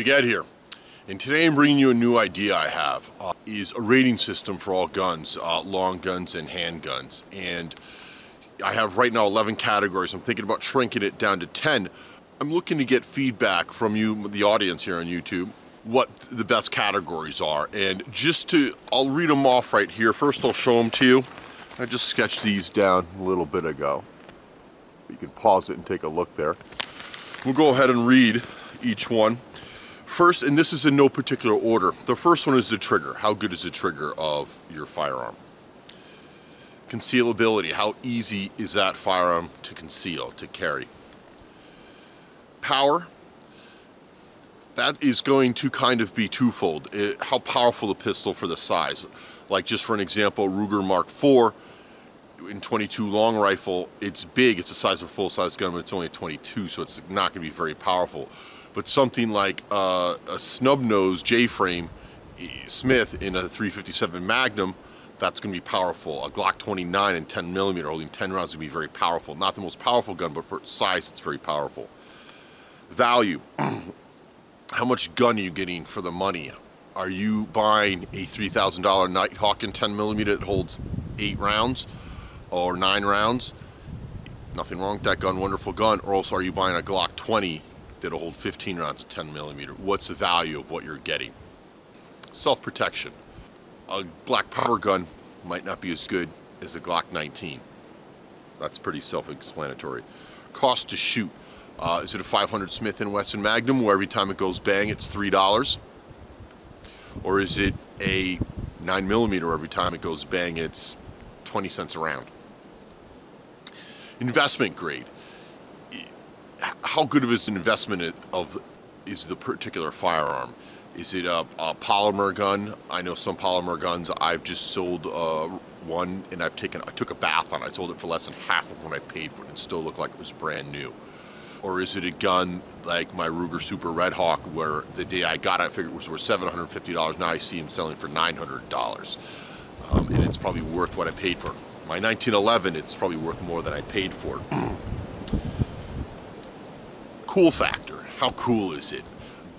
Spaghetti here, and today I'm bringing you a new idea I have. Is a rating system for all guns, long guns and handguns. And I have right now 11 categories. I'm thinking about shrinking it down to 10. I'm looking to get feedback from you, the audience here on YouTube, what the best categories are. And I'll read them off right here. First I'll show them to you. I just sketched these down a little bit ago. You can pause it and take a look there. We'll go ahead and read each one. First, and this is in no particular order, the first one is the trigger. How good is the trigger of your firearm? Concealability, how easy is that firearm to conceal, to carry? Power, that is going to kind of be twofold. How powerful the pistol for the size. Like just for an example, Ruger Mark IV in 22 long rifle, it's big, it's the size of a full-size gun, but it's only a 22, so it's not going to be very powerful. But something like a snub-nose J-frame Smith in a 357 Magnum, that's going to be powerful. A Glock 29 and 10mm holding 10 rounds is going to be very powerful. Not the most powerful gun, but for size, it's very powerful. Value. How much gun are you getting for the money? Are you buying a $3,000 Nighthawk in 10mm that holds 8 rounds or 9 rounds? Nothing wrong with that gun, wonderful gun. Or else are you buying a Glock 20 that'll hold 15 rounds of 10mm? What's the value of what you're getting? Self-protection. A black powder gun might not be as good as a Glock 19. That's pretty self-explanatory. Cost to shoot. Is it a 500 Smith & Wesson Magnum where every time it goes bang it's $3? Or is it a 9mm every time it goes bang it's 20 cents a round? Investment grade. How good of an investment is the particular firearm? Is it a polymer gun? I know some polymer guns. I've just sold one, and I took a bath on it. I sold it for less than half of what I paid for it, and still looked like it was brand new. Or is it a gun like my Ruger Super Red Hawk, where the day I got it, I figured it was worth $750. Now I see them selling for $900, and it's probably worth what I paid for it. My 1911, it's probably worth more than I paid for it. Cool factor. How cool is it?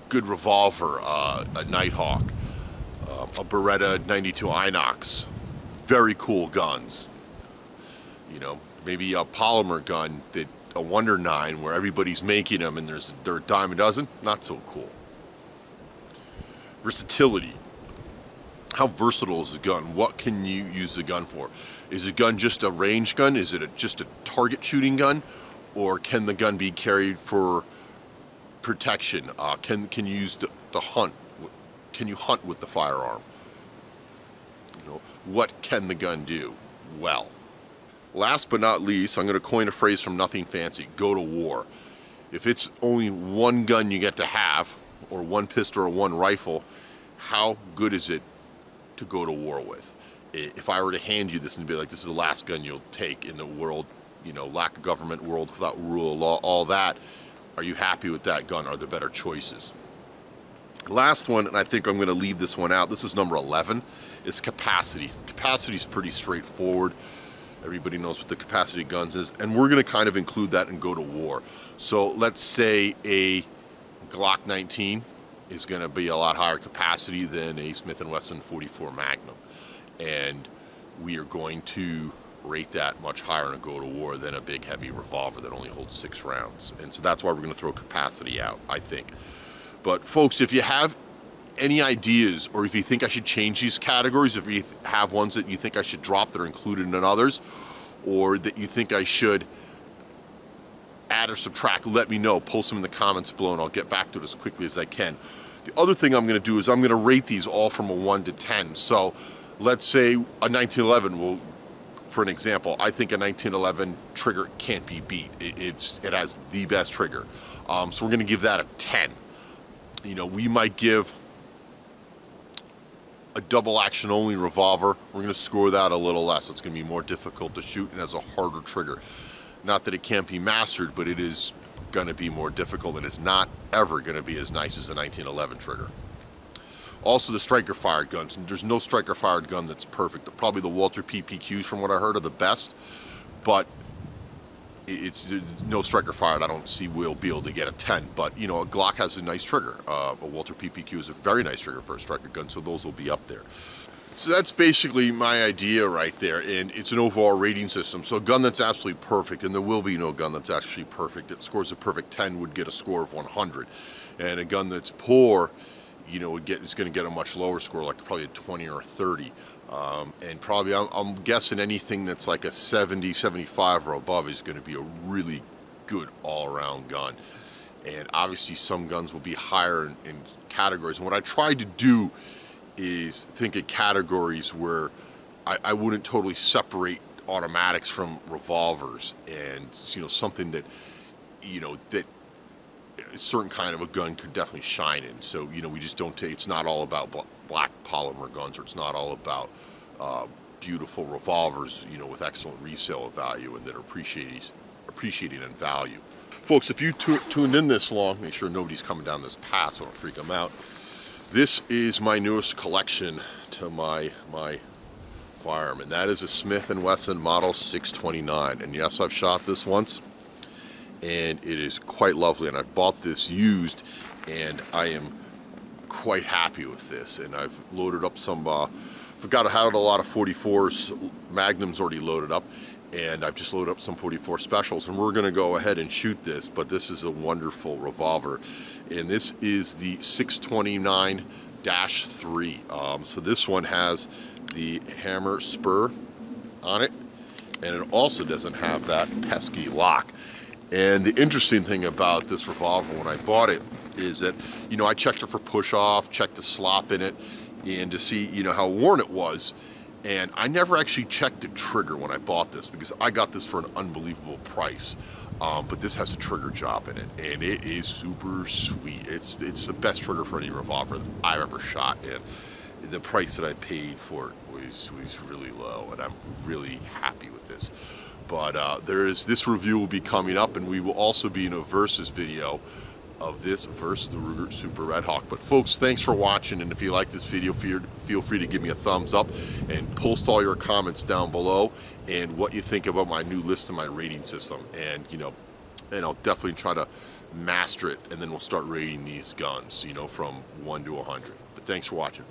Good revolver, a Nighthawk, a Beretta 92 Inox. Very cool guns. You know, maybe a polymer gun, a Wonder 9 where everybody's making them and they're a dime a dozen. Not so cool. Versatility. How versatile is the gun? What can you use the gun for? Is a gun just a range gun? Is it just a target shooting gun? Or can the gun be carried for protection? Can you use the hunt? Can you hunt with the firearm? You know, what can the gun do? Well, last but not least, I'm going to coin a phrase from Nothing Fancy: go to war. If it's only one gun you get to have, or one pistol or one rifle, how good is it to go to war with? If I were to hand you this and be like, this is the last gun you'll take in the world, you know, lack of government world without rule of law, all that, are you happy with that gun? Are there better choices? Last one, and I think I'm going to leave this one out, this is number 11, is capacity. Capacity is pretty straightforward. Everybody knows what the capacity of guns is, and we're going to kind of include that and go to war. So let's say a Glock 19 is going to be a lot higher capacity than a Smith & Wesson 44 Magnum, and we are going to rate that much higher and go to war than a big heavy revolver that only holds 6 rounds. And so that's why we're going to throw capacity out, I think. But folks, if you have any ideas, or if you think I should change these categories, if you have ones that you think I should drop that are included in others, or that you think I should add or subtract, let me know. Post them in the comments below and I'll get back to it as quickly as I can. The other thing I'm going to do is I'm going to rate these all from a 1 to 10. So let's say a 1911 will, for an example, I think a 1911 trigger can't be beat. It has the best trigger. So we're going to give that a 10. You know, we might give a double action only revolver, we're going to score that a little less. It's going to be more difficult to shoot and has a harder trigger. Not that it can't be mastered, but it is going to be more difficult, and it's not ever going to be as nice as a 1911 trigger. Also, the striker fired guns. There's no striker fired gun that's perfect. Probably the Walther PPQs, from what I heard, are the best, but it's no striker fired. I don't see we'll be able to get a 10, but you know, a Glock has a nice trigger. A Walther PPQ is a very nice trigger for a striker gun, so those will be up there. So that's basically my idea right there, and it's an overall rating system. So a gun that's absolutely perfect, and there will be no gun that's actually perfect, that scores a perfect 10 would get a score of 100, and a gun that's poor, you know, it's going to get a much lower score, like probably a 20 or a 30. And probably, I'm guessing anything that's like a 70, 75 or above is going to be a really good all-around gun. And obviously some guns will be higher in categories. And what I tried to do is think of categories where I wouldn't totally separate automatics from revolvers, and you know, something that, you know, that a certain kind of a gun could definitely shine in. So, you know, we just don't take, it's not all about black polymer guns, or it's not all about beautiful revolvers, you know, with excellent resale value and that are appreciating in value. Folks, if you tuned in this long, make sure nobody's coming down this path so don't freak them out. This is my newest collection to my firearm, and that is a Smith & Wesson Model 629. And yes, I've shot this once, and it is quite lovely, and I've bought this used, and I am quite happy with this. And I've loaded up some, forgot I had a lot of 44s, Magnums already loaded up, and I've just loaded up some 44 specials, and we're going to go ahead and shoot this. But this is a wonderful revolver, and this is the 629-3. So this one has the hammer spur on it, and it also doesn't have that pesky lock. And the interesting thing about this revolver when I bought it is that, you know, I checked it for push off, checked the slop in it, and to see, you know, how worn it was. And I never actually checked the trigger when I bought this, because I got this for an unbelievable price. But this has a trigger job in it, and it is super sweet. It's the best trigger for any revolver that I've ever shot, and the price that I paid for it was really low, and I'm really happy with this. But this review will be coming up, and we will also be in a versus video of this versus the Ruger Super Red Hawk. But folks, thanks for watching, and if you like this video, feel free to give me a thumbs up and post all your comments down below and what you think about my new list and my rating system. And you know, and I'll definitely try to master it, and then we'll start rating these guns, you know, from 1 to 100. But thanks for watching.